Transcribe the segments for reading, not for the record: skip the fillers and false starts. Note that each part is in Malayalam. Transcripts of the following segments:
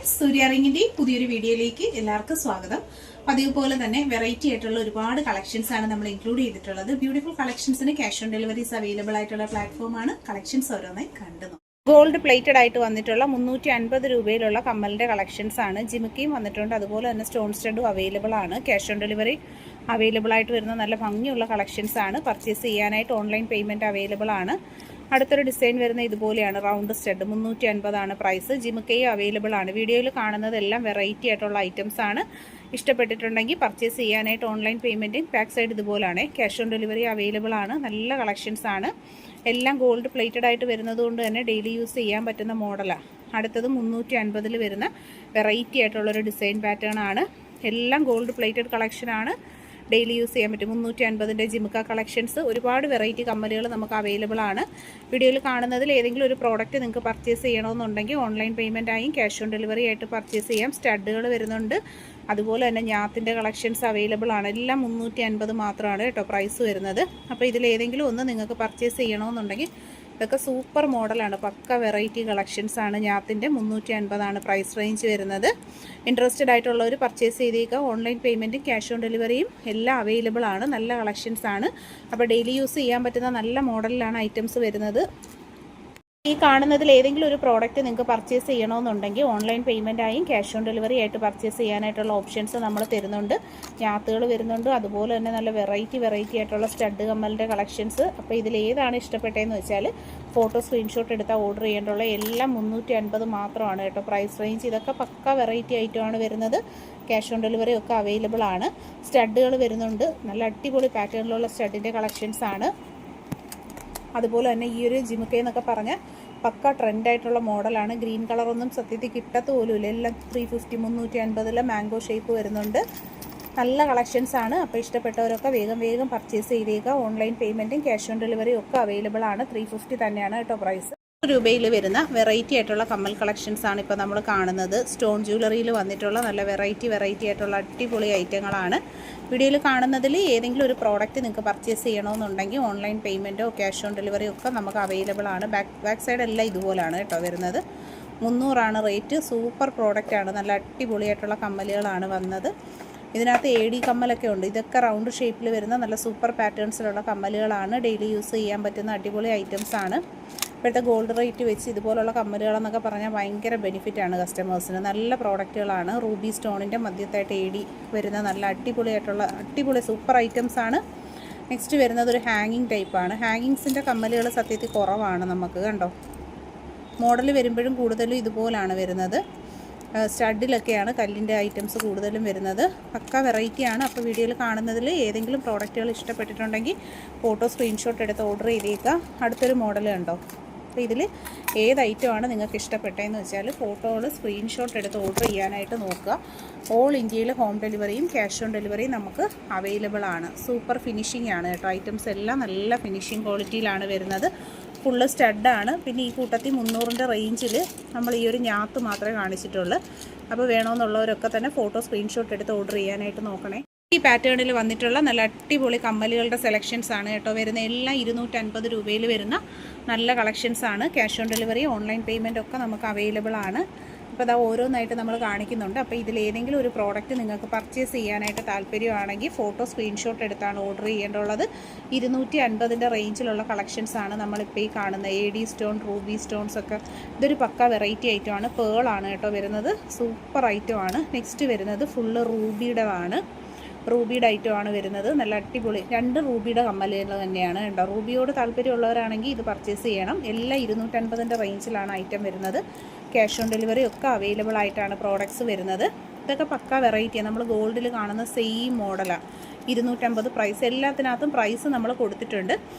ഫ്രണ്ട്സ്, സൂര്യ റിങ്ങിന്റെ പുതിയൊരു വീഡിയോയിലേക്ക് എല്ലാവർക്കും സ്വാഗതം. അതേപോലെ തന്നെ വെറൈറ്റി ആയിട്ടുള്ള ഒരുപാട് കളക്ഷൻസ് ആണ് നമ്മൾ ഇൻക്ലൂഡ് ചെയ്തിട്ടുള്ളത്. ബ്യൂട്ടിഫുൾ കളക്ഷൻസിന് ക്യാഷ് ഓൺ ഡെലിവറീസ് അവൈലബിൾ ആയിട്ടുള്ള പ്ലാറ്റ്ഫോമാണ്. കളക്ഷൻസ് ഓരോന്നായി കണ്ടു. ഗോൾഡ് പ്ലേറ്റഡ് ആയിട്ട് വന്നിട്ടുള്ള 350 രൂപയിലുള്ള കമ്മലിന്റെ കളക്ഷൻസ് ആണ്. ജിമിക്കിയും വന്നിട്ടുണ്ട്, അതുപോലെ തന്നെ സ്റ്റോൺ സ്റ്റഡും അവൈലബിൾ ആണ്. ക്യാഷ് ഓൺ ഡെലിവറി അവൈലബിൾ ആയിട്ട് വരുന്ന നല്ല ഭംഗിയുള്ള കളക്ഷൻസ് ആണ്. പർച്ചേസ് ചെയ്യാനായിട്ട് ഓൺലൈൻ പേയ്മെന്റ് അവൈലബിൾ ആണ്. അടുത്തൊരു ഡിസൈൻ വരുന്ന ഇതുപോലെയാണ്, റൗണ്ട് സ്റ്റഡ് 350 ആണ് പ്രൈസ്. ജിമിക്കയും അവൈലബിൾ ആണ്. വീഡിയോയിൽ കാണുന്നതെല്ലാം വെറൈറ്റി ആയിട്ടുള്ള ഐറ്റംസ് ആണ്. ഇഷ്ടപ്പെട്ടിട്ടുണ്ടെങ്കിൽ പർച്ചേസ് ചെയ്യാനായിട്ട് ഓൺലൈൻ പേയ്മെൻറ്റും ബാക്ക് സൈഡ് ഇതുപോലെയാണ്. ക്യാഷ് ഓൺ ഡെലിവറി അവൈലബിൾ ആണ്. നല്ല കളക്ഷൻസ് ആണ്. എല്ലാം ഗോൾഡ് പ്ലേറ്റഡ് ആയിട്ട് വരുന്നത് കൊണ്ട് തന്നെ ഡെയിലി യൂസ് ചെയ്യാൻ പറ്റുന്ന മോഡലാണ്. അടുത്തത് 350 വരുന്ന വെറൈറ്റി ആയിട്ടുള്ളൊരു ഡിസൈൻ പാറ്റേൺ ആണ്. എല്ലാം ഗോൾഡ് പ്ലേറ്റഡ് കളക്ഷനാണ്. ഡെയിലി യൂസ് ചെയ്യാൻ പറ്റും. 350 ജിമിക്ക കളക്ഷൻസ്, ഒരുപാട് വെറൈറ്റി കമ്മലുകൾ നമുക്ക് അവൈലബിൾ ആണ്. വീഡിയോയിൽ കാണുന്നതിൽ ഏതെങ്കിലും ഒരു പ്രോഡക്റ്റ് നിങ്ങൾക്ക് പർച്ചേസ് ചെയ്യണമെന്നുണ്ടെങ്കിൽ ഓൺലൈൻ പേയ്മെൻ്റ് ആയും ക്യാഷ് ഓൺ ഡെലിവറി ആയിട്ട് പർച്ചേസ് ചെയ്യാം. സ്റ്റഡുകൾ വരുന്നുണ്ട്, അതുപോലെ തന്നെ ഞാത്തിൻ്റെ കളക്ഷൻസ് അവൈലബിൾ ആണ്. എല്ലാം 350 മാത്രമാണ് കേട്ടോ പ്രൈസ് വരുന്നത്. അപ്പോൾ ഇതിലേതെങ്കിലും ഒന്ന് നിങ്ങൾക്ക് പർച്ചേസ് ചെയ്യണമെന്നുണ്ടെങ്കിൽ ഇതൊക്കെ സൂപ്പർ മോഡലാണ്. പക്ക വെറൈറ്റി കളക്ഷൻസ് ആണ്. ഞാത്തിൻ്റെ 350 ആണ് പ്രൈസ് റേഞ്ച് വരുന്നത്. ഇൻട്രസ്റ്റഡ് ആയിട്ടുള്ളവർ പർച്ചേസ് ചെയ്തേക്കുക. ഓൺലൈൻ പേയ്മെൻറ്റും ക്യാഷ് ഓൺ ഡെലിവറിയും എല്ലാം അവൈലബിൾ ആണ്. നല്ല കളക്ഷൻസ് ആണ്. അപ്പോൾ ഡെയിലി യൂസ് ചെയ്യാൻ പറ്റുന്ന നല്ല മോഡലിലാണ് ഐറ്റംസ് വരുന്നത്. ഈ കാണുന്നതിൽ ഏതെങ്കിലും ഒരു പ്രോഡക്റ്റ് നിങ്ങൾക്ക് പർച്ചേസ് ചെയ്യണമെന്നുണ്ടെങ്കിൽ ഓൺലൈൻ പേയ്മെൻ്റ് ആയും ക്യാഷ് ഓൺ ഡെലിവറി ആയിട്ട് പർച്ചേസ് ചെയ്യാനായിട്ടുള്ള ഓപ്ഷൻസ് നമ്മൾ തരുന്നുണ്ട്. ഞാത്തുകൾ വരുന്നുണ്ട്, അതുപോലെ തന്നെ നല്ല വെറൈറ്റി ആയിട്ടുള്ള സ്റ്റഡ് കമ്മലിൻ്റെ കളക്ഷൻസ്. അപ്പോൾ ഇതിലേതാണ് ഇഷ്ടപ്പെട്ടതെന്ന് വെച്ചാൽ ഫോട്ടോ സ്ക്രീൻഷോട്ട് എടുത്താൽ ഓർഡർ ചെയ്യേണ്ടുള്ള എല്ലാം 350 മാത്രമാണ് കേട്ടോ പ്രൈസ് റേഞ്ച്. ഇതൊക്കെ പക്ക വെറൈറ്റി ഐറ്റമാണ് വരുന്നത്. ക്യാഷ് ഓൺ ഡെലിവറി ഒക്കെ അവൈലബിൾ ആണ്. സ്റ്റഡുകൾ വരുന്നുണ്ട്, നല്ല അടിപൊളി പാറ്റേണിലുള്ള സ്റ്റഡിൻ്റെ കളക്ഷൻസ് ആണ്. അതുപോലെ തന്നെ ഈ ഒരു ജിമിക്ക എന്നൊക്കെ പറഞ്ഞാൽ പക്ക ട്രെൻഡായിട്ടുള്ള മോഡലാണ്. ഗ്രീൻ കളറൊന്നും സത്യത്തിൽ കിട്ടത്ത് പോലുമില്ല. എല്ലാം 350 350 മാംഗോ ഷേപ്പ് വരുന്നുണ്ട്. നല്ല കളക്ഷൻസ് ആണ്. അപ്പോൾ ഇഷ്ടപ്പെട്ടവരൊക്കെ വേഗം പർച്ചേസ് ചെയ്തേക്കുക. ഓൺലൈൻ പേയ്മെൻറ്റും ക്യാഷ് ഓൺ ഡെലിവറി ഒക്കെ അവൈലബിൾ ആണ്. 350 തന്നെയാണ് കേട്ടോ പ്രൈസ്. രൂപയിൽ വരുന്ന വെറൈറ്റി ആയിട്ടുള്ള കമ്മൽ കളക്ഷൻസ് ആണ് ഇപ്പോൾ നമ്മൾ കാണുന്നത്. സ്റ്റോൺ ജ്വല്ലറിയിൽ വന്നിട്ടുള്ള നല്ല വെറൈറ്റി ആയിട്ടുള്ള അടിപൊളി ഐറ്റങ്ങളാണ്. വീഡിയോയിൽ കാണുന്നതിൽ ഏതെങ്കിലും ഒരു പ്രോഡക്റ്റ് നിങ്ങൾക്ക് പർച്ചേസ് ചെയ്യണമെന്നുണ്ടെങ്കിൽ ഓൺലൈൻ പേയ്മെൻറ്റോ ക്യാഷ് ഓൺ ഡെലിവറിയോ ഒക്കെ നമുക്ക് അവൈലബിൾ ആണ്. ബാക്ക് സൈഡ് എല്ലാം ഇതുപോലെയാണ് കേട്ടോ വരുന്നത്. 300 റേറ്റ്. സൂപ്പർ പ്രോഡക്റ്റാണ്. നല്ല അടിപൊളിയായിട്ടുള്ള കമ്മലുകളാണ് വന്നത്. ഇതിനകത്ത് AD കമ്മലൊക്കെ ഉണ്ട്. ഇതൊക്കെ റൗണ്ട് ഷേപ്പിൽ വരുന്ന നല്ല സൂപ്പർ പാറ്റേൺസിലുള്ള കമ്മലുകളാണ്. ഡെയിലി യൂസ് ചെയ്യാൻ പറ്റുന്ന അടിപൊളി ഐറ്റംസ് ആണ്. ഇപ്പോഴത്തെ ഗോൾഡ് റേറ്റ് വെച്ച് ഇതുപോലുള്ള കമ്മലുകളെന്നൊക്കെ പറഞ്ഞാൽ ഭയങ്കര ബെനിഫിറ്റാണ് കസ്റ്റമേഴ്സിന്. നല്ല പ്രോഡക്റ്റുകളാണ്. റൂബി സ്റ്റോണിൻ്റെ മധ്യത്തായിട്ട് AD വരുന്ന നല്ല അടിപൊളി സൂപ്പർ ഐറ്റംസ് ആണ്. നെക്സ്റ്റ് വരുന്നത് ഒരു ഹാങ്ങിങ് ടൈപ്പാണ്. ഹാങ്ങിങ്സിൻ്റെ കമ്മലുകൾ സത്യത്തിൽ കുറവാണ് നമുക്ക്, കണ്ടോ. മോഡൽ വരുമ്പോഴും കൂടുതലും ഇതുപോലാണ് വരുന്നത്. സ്റ്റഡിലൊക്കെയാണ് കല്ലിൻ്റെ ഐറ്റംസ് കൂടുതലും വരുന്നത്. പക്ക വെറൈറ്റിയാണ്. അപ്പോൾ വീഡിയോയിൽ കാണുന്നതിൽ ഏതെങ്കിലും പ്രോഡക്റ്റുകൾ ഇഷ്ടപ്പെട്ടിട്ടുണ്ടെങ്കിൽ ഫോട്ടോ സ്ക്രീൻഷോട്ട് എടുത്ത് ഓർഡർ ചെയ്തേക്കുക. അടുത്തൊരു മോഡൽ കണ്ടോ. അപ്പോൾ ഇതിൽ ഏത് ഐറ്റമാണ് നിങ്ങൾക്ക് ഇഷ്ടപ്പെട്ടതെന്ന് വെച്ചാൽ ഫോട്ടോകൾ സ്ക്രീൻഷോട്ട് എടുത്ത് ഓർഡർ ചെയ്യാനായിട്ട് നോക്കുക. ഓൾ ഇന്ത്യയിൽ ഹോം ഡെലിവറിയും ക്യാഷ് ഓൺ ഡെലിവറിയും നമുക്ക് അവൈലബിൾ ആണ്. സൂപ്പർ ഫിനിഷിംഗ് ആണ് കേട്ടോ. ഐറ്റംസ് എല്ലാം നല്ല ഫിനിഷിംഗ് ക്വാളിറ്റിയിലാണ് വരുന്നത്. ഫുള്ള് സ്റ്റഡാണ്. പിന്നെ ഈ കൂട്ടത്തിൽ 300 റേഞ്ചിൽ നമ്മൾ ഈ ഒരു ഞാത്ത് മാത്രമേ കാണിച്ചിട്ടുള്ളൂ. അപ്പോൾ വേണമെന്നുള്ളവരൊക്കെ തന്നെ ഫോട്ടോ സ്ക്രീൻഷോട്ട് എടുത്ത് ഓർഡർ ചെയ്യാനായിട്ട് നോക്കണേ. ഈ പാറ്റേണിൽ വന്നിട്ടുള്ള നല്ല അടിപൊളി കമ്മലുകളുടെ സെലക്ഷൻസ് ആണ് കേട്ടോ വരുന്ന. എല്ലാം 250 രൂപയിൽ വരുന്ന നല്ല കളക്ഷൻസ് ആണ്. Cash on delivery online payment ഒക്കെ നമുക്ക് അവൈലബിൾ ആണ്. അപ്പോൾ അതാ ഓരോന്നായിട്ട് നമ്മൾ കാണിക്കുന്നുണ്ട്. അപ്പോൾ ഇതിലേതെങ്കിലും ഒരു പ്രോഡക്റ്റ് നിങ്ങൾക്ക് പർച്ചേസ് ചെയ്യാനായിട്ട് താല്പര്യമാണെങ്കിൽ ഫോട്ടോ സ്ക്രീൻഷോട്ട് എടുത്താണ് ഓർഡർ ചെയ്യേണ്ടുള്ളത്. 250 റേഞ്ചിലുള്ള കളക്ഷൻസ് ആണ് നമ്മളിപ്പോൾ ഈ കാണുന്ന AD സ്റ്റോൺ, റൂബി സ്റ്റോൺസ് ഒക്കെ. ഇതൊരു പക്ക വെറൈറ്റി ഐറ്റമാണ്. പേളാണ് കേട്ടോ വരുന്നത്. സൂപ്പർ ഐറ്റമാണ്. നെക്സ്റ്റ് വരുന്നത് ഫുള്ള് റൂബിയുടെ ഐറ്റമാണ് വരുന്നത്. നല്ല അടിപൊളി 2 റൂബിയുടെ കമ്മലുകൾ തന്നെയാണ് കേട്ടോ. റൂബിയോട് താല്പര്യമുള്ളവരാണെങ്കിൽ ഇത് പർച്ചേസ് ചെയ്യണം. എല്ലാം 250 റേഞ്ചിലാണ് ഐറ്റം വരുന്നത്. ക്യാഷ് ഓൺ ഡെലിവറി ഒക്കെ അവൈലബിൾ ആയിട്ടാണ് പ്രോഡക്ട്സ് വരുന്നത്. ഇതൊക്കെ പക്ക വെറൈറ്റിയാണ്. നമ്മൾ ഗോൾഡിൽ കാണുന്ന സെയിം മോഡലാണ്. 250 പ്രൈസ്. എല്ലാത്തിനകത്തും പ്രൈസ് നമ്മൾ കൊടുത്തിട്ടുണ്ട്.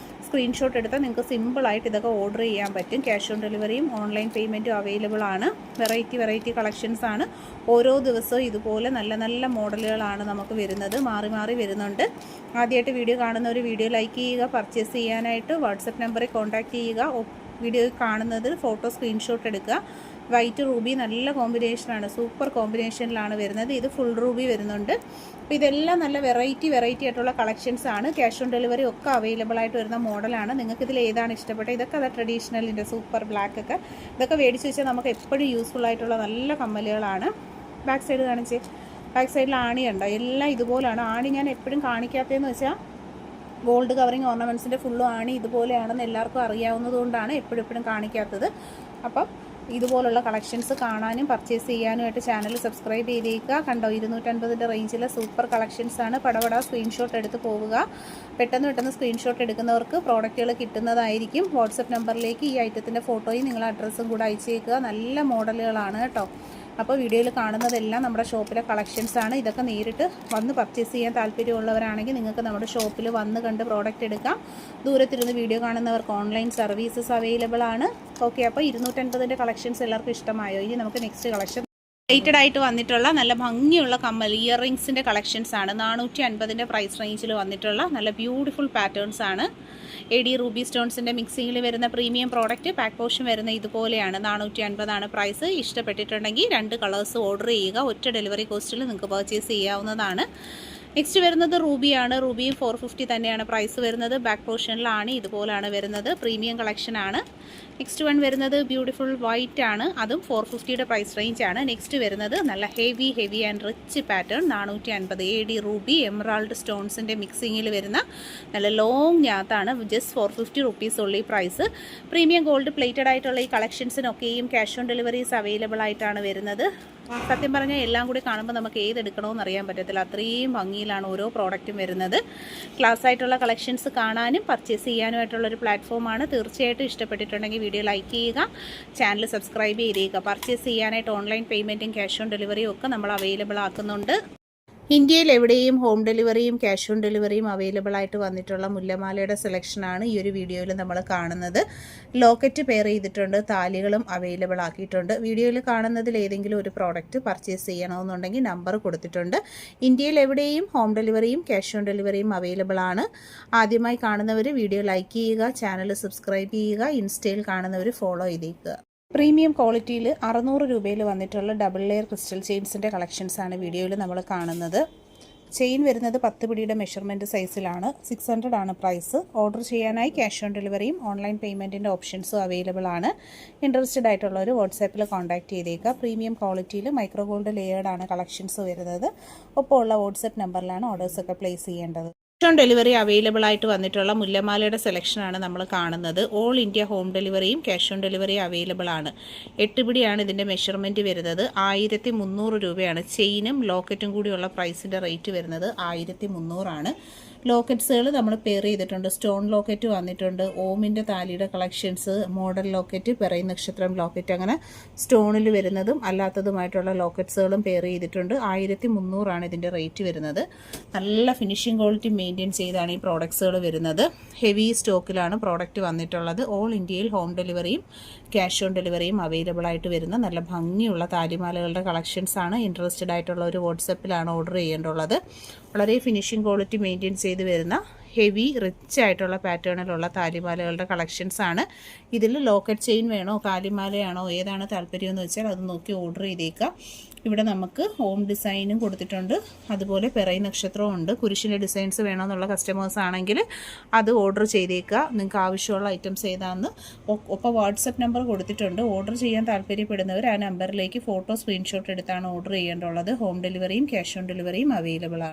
സ്ക്രീൻഷോട്ട് എടുത്താൽ നിങ്ങൾക്ക് സിമ്പിളായിട്ട് ഇതൊക്കെ ഓർഡർ ചെയ്യാൻ പറ്റും. ക്യാഷ് ഓൺ ഡെലിവറിയും ഓൺലൈൻ പേയ്മെൻറ്റും അവൈലബിൾ ആണ്. വെറൈറ്റി കളക്ഷൻസ് ആണ്. ഓരോ ദിവസവും ഇതുപോലെ നല്ല മോഡലുകളാണ് നമുക്ക് വരുന്നത്. മാറി വരുന്നുണ്ട്. ആദ്യമായിട്ട് വീഡിയോ കാണുന്ന ഒരു വീഡിയോ ലൈക്ക് ചെയ്യുക. പർച്ചേസ് ചെയ്യാനായിട്ട് വാട്സപ്പ് നമ്പറിൽ കോൺടാക്റ്റ് ചെയ്യുക. വീഡിയോ കാണുന്നത് ഫോട്ടോ സ്ക്രീൻഷോട്ട് എടുക്കുക. വൈറ്റ് റൂബി നല്ല കോമ്പിനേഷനാണ്, സൂപ്പർ കോമ്പിനേഷനിലാണ് വരുന്നത്. ഇത് ഫുൾ റൂബി വരുന്നുണ്ട്. അപ്പോൾ ഇതെല്ലാം നല്ല വെറൈറ്റി ആയിട്ടുള്ള കളക്ഷൻസ് ആണ്. ക്യാഷ് ഓൺ ഡെലിവറി ഒക്കെ അവൈലബിൾ ആയിട്ട് വരുന്ന മോഡലാണ്. നിങ്ങൾക്ക് ഇതിൽ ഏതാണ് ഇഷ്ടപ്പെട്ടത്? ഇതൊക്കെ അത് ട്രഡീഷണലിൻ്റെ സൂപ്പർ ബ്ലാക്ക് ഒക്കെ ഇതൊക്കെ മേടിച്ച് വെച്ചാൽ നമുക്ക് എപ്പോഴും യൂസ്ഫുൾ ആയിട്ടുള്ള നല്ല കമ്മലുകളാണ്. ബാക്ക് സൈഡ് കാണിച്ച്, ബാക്ക് സൈഡിൽ ആണിയുണ്ടോ? എല്ലാം ഇതുപോലെയാണ്. ആണി ഞാൻ എപ്പോഴും കാണിക്കാത്തതെന്ന് വെച്ചാൽ ഗോൾഡ് കവറിങ് ഓർണമെൻറ്റ്സിൻ്റെ ഫുള്ളും ആണി ഇതുപോലെയാണെന്ന് എല്ലാവർക്കും അറിയാവുന്നതുകൊണ്ടാണ് എപ്പോഴും കാണിക്കാത്തത്. അപ്പം ഇതുപോലുള്ള കളക്ഷൻസ് കാണാനും പർച്ചേസ് ചെയ്യാനുമായിട്ട് ചാനൽ സബ്സ്ക്രൈബ് ചെയ്തേക്കുക. കണ്ടോ, 250 റേഞ്ചിലെ സൂപ്പർ കളക്ഷൻസാണ്. പടപട സ്ക്രീൻഷോട്ട് എടുത്ത് പോവുക. പെട്ടെന്ന് സ്ക്രീൻഷോട്ട് എടുക്കുന്നവർക്ക് പ്രോഡക്റ്റുകൾ കിട്ടുന്നതായിരിക്കും. വാട്സപ്പ് നമ്പറിലേക്ക് ഈ ഐറ്റത്തിൻ്റെ ഫോട്ടോയും നിങ്ങളുടെ അഡ്രസ്സും കൂടെ അയച്ചേക്കുക. നല്ല മോഡലുകളാണ് കേട്ടോ. അപ്പോൾ വീഡിയോയിൽ കാണുന്നതെല്ലാം നമ്മുടെ ഷോപ്പിലെ കളക്ഷൻസാണ്. ഇതൊക്കെ നേരിട്ട് വന്ന് പർച്ചേസ് ചെയ്യാൻ താല്പര്യമുള്ളവരാണെങ്കിൽ നിങ്ങൾക്ക് നമ്മുടെ ഷോപ്പിൽ വന്ന് കണ്ട് പ്രോഡക്റ്റ് എടുക്കാം. ദൂരത്തിരുന്ന് വീഡിയോ കാണുന്നവർക്ക് ഓൺലൈൻ സർവീസസ് അവൈലബിൾ ആണ്. ഓക്കെ, അപ്പോൾ 250 കളക്ഷൻസ് എല്ലാവർക്കും ഇഷ്ടമായോ? ഇനി നമുക്ക് നെക്സ്റ്റ് കളക്ഷൻ റേറ്റഡ് ആയിട്ട് വന്നിട്ടുള്ള നല്ല ഭംഗിയുള്ള കമ്മൽ ഇയർ റിങ്സിൻ്റെ കളക്ഷൻസ് ആണ്. 450 പ്രൈസ് റേഞ്ചിൽ വന്നിട്ടുള്ള നല്ല ബ്യൂട്ടിഫുൾ പാറ്റേൺസ് ആണ്. AD റൂബി സ്റ്റോൺസിൻ്റെ മിക്സിങ്ങിൽ വരുന്ന പ്രീമിയം പ്രോഡക്റ്റ്. പാക്ക് പോർഷൻ വരുന്ന ഇതുപോലെയാണ്. 450 പ്രൈസ്. ഇഷ്ടപ്പെട്ടിട്ടുണ്ടെങ്കിൽ 2 കളേഴ്സ് ഓർഡർ ചെയ്യുക. ഒറ്റ ഡെലിവറി കോസ്റ്റിൽ നിങ്ങൾക്ക് പർച്ചേസ് ചെയ്യാവുന്നതാണ്. നെക്സ്റ്റ് വരുന്നത് റൂബിയാണ്. റൂബിയും 450 തന്നെയാണ് പ്രൈസ് വരുന്നത്. ബാക്ക് പോർഷനിലാണ് ഇതുപോലാണ് വരുന്നത്. പ്രീമിയം കളക്ഷൻ ആണ്. നെക്സ്റ്റ് വൺ വരുന്നത് ബ്യൂട്ടിഫുൾ വൈറ്റ് ആണ്. അതും 450 പ്രൈസ് റേഞ്ച് ആണ്. നെക്സ്റ്റ് വരുന്നത് നല്ല heavy and rich pattern. 450 AD ruby emerald സ്റ്റോൺസിൻ്റെ മിക്സിങ്ങിൽ വരുന്ന നല്ല ലോങ് ഞാത്താണ്. ജസ്റ്റ് 450 റുപ്പീസ് ഉള്ള ഈ പ്രൈസ്. പ്രീമിയം ഗോൾഡ് പ്ലേറ്റഡ് ആയിട്ടുള്ള ഈ കളക്ഷൻസിനൊക്കെയും ക്യാഷ് ഓൺ ഡെലിവറീസ് അവൈലബിൾ ആയിട്ടാണ് വരുന്നത്. സത്യം പറഞ്ഞാൽ എല്ലാം കൂടി കാണുമ്പോൾ നമുക്ക് ഏതെടുക്കണമെന്ന് അറിയാൻ പറ്റത്തില്ല. അത്രയും ഭംഗിയിലാണ് ഓരോ പ്രോഡക്റ്റും വരുന്നത്. ക്ലാസ് ആയിട്ടുള്ള കളക്ഷൻസ് കാണാനും പർച്ചേസ് ചെയ്യാനുമായിട്ടുള്ളൊരു പ്ലാറ്റ്ഫോമാണ്. തീർച്ചയായിട്ടും ഇഷ്ടപ്പെട്ടിട്ടുണ്ടെങ്കിൽ വീഡിയോ ലൈക്ക് ചെയ്യുക, ചാനൽ സബ്സ്ക്രൈബ് ചെയ്തേക്കുക. പർച്ചേസ് ചെയ്യാനായിട്ട് ഓൺലൈൻ പേയ്മെൻറ്റും ക്യാഷ് ഓൺ ഡെലിവറിയും ഒക്കെ നമ്മൾ അവൈലബിൾ ആക്കുന്നുണ്ട്. ഇന്ത്യയിൽ എവിടെയും ഹോം ഡെലിവറിയും ക്യാഷ് ഓൺ ഡെലിവറിയും അവൈലബിൾ ആയിട്ട് വന്നിട്ടുള്ള മുല്ലമാലയുടെ സെലക്ഷനാണ് ഈ ഒരു വീഡിയോയിൽ നമ്മൾ കാണുന്നത്. ലോക്കറ്റ് പെയർ ചെയ്തിട്ടുണ്ട്, താലികളും അവൈലബിൾ ആക്കിയിട്ടുണ്ട്. വീഡിയോയിൽ കാണുന്നതിൽ ഏതെങ്കിലും ഒരു പ്രോഡക്റ്റ് പർച്ചേസ് ചെയ്യണമെന്നുണ്ടെങ്കിൽ നമ്പർ കൊടുത്തിട്ടുണ്ട്. ഇന്ത്യയിൽ എവിടെയും ഹോം ഡെലിവറിയും ക്യാഷ് ഓൺ ഡെലിവറിയും അവൈലബിൾ ആണ്. ആദ്യമായി കാണുന്നവർ വീഡിയോ ലൈക്ക് ചെയ്യുക, ചാനൽ സബ്സ്ക്രൈബ് ചെയ്യുക, ഇൻസ്റ്റയിൽ കാണുന്നവർ ഫോളോ ചെയ്തേക്കുക. പ്രീമിയം ക്വാളിറ്റിയിൽ 600 രൂപയിൽ വന്നിട്ടുള്ള ഡബിൾ ലെയർ ക്രിസ്റ്റൽ ചെയിൻസിൻ്റെ കളക്ഷൻസാണ് വീഡിയോയിൽ നമ്മൾ കാണുന്നത്. ചെയിൻ വരുന്നത് 10 പിടിയുടെ മെഷർമെൻറ്റ് സൈസിലാണ്. 600 ആണ് പ്രൈസ്. ഓർഡർ ചെയ്യാനായി ക്യാഷ് ഓൺ ഡെലിവറിയും ഓൺലൈൻ പേയ്മെൻറ്റിൻ്റെ ഓപ്ഷൻസും അവൈലബിൾ ആണ്. ഇൻട്രസ്റ്റഡ് ആയിട്ടുള്ളവർ വാട്സാപ്പിൽ കോൺടാക്ട് ചെയ്തേക്കുക. പ്രീമിയം ക്വാളിറ്റിയിൽ മൈക്രോ ഗോൾഡ് ലെയേർഡ് ആണ് കളക്ഷൻസ് വരുന്നത്. ഒപ്പം ഉള്ള വാട്സപ്പ് നമ്പറിലാണ് ഓർഡേഴ്സൊക്കെ പ്ലേസ് ചെയ്യേണ്ടത്. ക്യാഷ് ഓൺ ഡെലിവറി അവൈലബിൾ ആയിട്ട് വന്നിട്ടുള്ള മുല്ലമാലയുടെ സെലക്ഷനാണ് നമ്മൾ കാണുന്നത്. ഓൾ ഇന്ത്യ ഹോം ഡെലിവറിയും ക്യാഷ് ഓൺ ഡെലിവറി അവൈലബിൾ ആണ്. 8 പിടിയാണ് ഇതിൻ്റെ മെഷർമെൻറ്റ് വരുന്നത്. 1300 രൂപയാണ്. ചെയിനും ലോക്കറ്റും കൂടിയുള്ള പ്രൈസിൻ്റെ റേറ്റ് വരുന്നത് 1300 ആണ്. ലോക്കറ്റ്സുകൾ നമ്മൾ പെയർ ചെയ്തിട്ടുണ്ട്. സ്റ്റോൺ ലോക്കറ്റ് വന്നിട്ടുണ്ട്, ഓമിൻ്റെ താലിയുടെ കളക്ഷൻസ്, മോഡൽ ലോക്കറ്റ്, പിറൈ നക്ഷത്രം ലോക്കറ്റ്, അങ്ങനെ സ്റ്റോണിൽ വരുന്നതും അല്ലാത്തതുമായിട്ടുള്ള ലോക്കറ്റ്സുകളും പെയർ ചെയ്തിട്ടുണ്ട്. 1300 ആണ് ഇതിൻ്റെ റേറ്റ് വരുന്നത്. നല്ല ഫിനിഷിംഗ് ക്വാളിറ്റി മെയിൻറ്റെയിൻ ചെയ്താണ് ഈ പ്രോഡക്ട്സുകൾ വരുന്നത്. ഹെവി സ്റ്റോക്കിലാണ് പ്രോഡക്റ്റ് വന്നിട്ടുള്ളത്. ഓൾ ഇന്ത്യയിൽ ഹോം ഡെലിവറിയും ക്യാഷ് ഓൺ ഡെലിവറിയും അവൈലബിൾ ആയിട്ട് വരുന്ന നല്ല ഭംഗിയുള്ള താലിമാലകളുടെ കളക്ഷൻസാണ്. ഇൻട്രസ്റ്റഡ് ആയിട്ടുള്ള ഒരു വാട്സപ്പിലാണ് ഓർഡർ ചെയ്യേണ്ടുള്ളത്. വളരെ ഫിനിഷിംഗ് ക്വാളിറ്റി മെയിൻറ്റെയിൻ ചെയ്ത് വരുന്ന ഹെവി റിച്ച് ആയിട്ടുള്ള പാറ്റേണിലുള്ള താലിമാലകളുടെ കളക്ഷൻസാണ്. ഇതിൽ ലോക്കറ്റ് ചെയിൻ വേണോ താലിമാലയാണോ ഏതാണ് താല്പര്യമെന്ന് വെച്ചാൽ അത് നോക്കി ഓർഡർ ചെയ്തേക്കാം. ഇവിടെ നമുക്ക് ഹോം ഡിസൈനും കൊടുത്തിട്ടുണ്ട്, അതുപോലെ പിറൈ നക്ഷത്രവും ഉണ്ട്. കുരിശിൻ്റെ ഡിസൈൻസ് വേണമെന്നുള്ള കസ്റ്റമേഴ്സ് ആണെങ്കിൽ അത് ഓർഡർ ചെയ്തേക്കുക. നിങ്ങൾക്ക് ആവശ്യമുള്ള ഐറ്റംസ് ഏതാണെന്ന് ഒപ്പം വാട്സപ്പ് നമ്പർ കൊടുത്തിട്ടുണ്ട്. ഓർഡർ ചെയ്യാൻ താല്പര്യപ്പെടുന്നവർ ആ നമ്പറിലേക്ക് ഫോട്ടോ സ്ക്രീൻഷോട്ട് എടുത്താണ് ഓർഡർ ചെയ്യേണ്ടുള്ളത്. ഹോം ഡെലിവറിയും ക്യാഷ് ഓൺ ഡെലിവറിയും അവൈലബിൾ ആണ്.